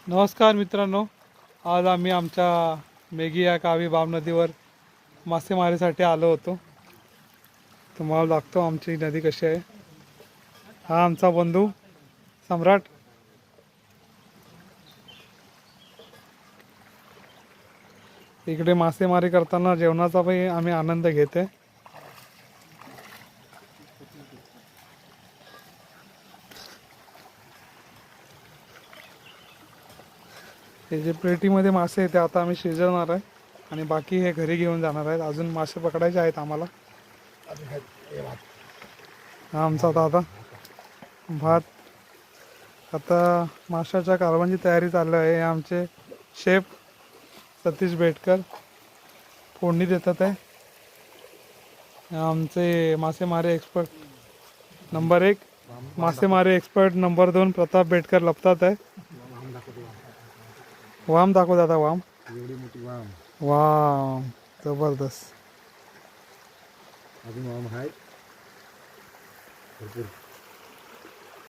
नमस्कार मित्रांनो, आज आम्ही आमच्या मेगी या कावी बाम नदीवर मासेमारीसाठी आलो होतो। तुम्हाला दाखवतो आमची नदी कशी आहे। हा आमचा बंधू सम्राट। इकडे मासेमारी करताना जेवणाचा पण आम्ही आनंद घेते। हे जे पेटीमध्ये मासे आहेत ते आता आम्ही शिजवणार आहे आणि बाकी हे घरी घेऊन जाणार आहेत। अजून मासे पकडायचे आहेत आम्हाला। हा आमचा दादा भात, आता माशाच्या कालवणची तयारी चालू आहे। हे आमचे शेफ सतीश बेटकर फोडणी देतात आहे। आमचे मासेमारी एक्सपर्ट नंबर 1, मासेमारी एक्सपर्ट नंबर 2 प्रताप बेटकर लपतात आहे। वाम दाखव दादा, वाम एवढी मोठी वाम, वाम जबरदस्त। अजून वाम आहे भरपूर।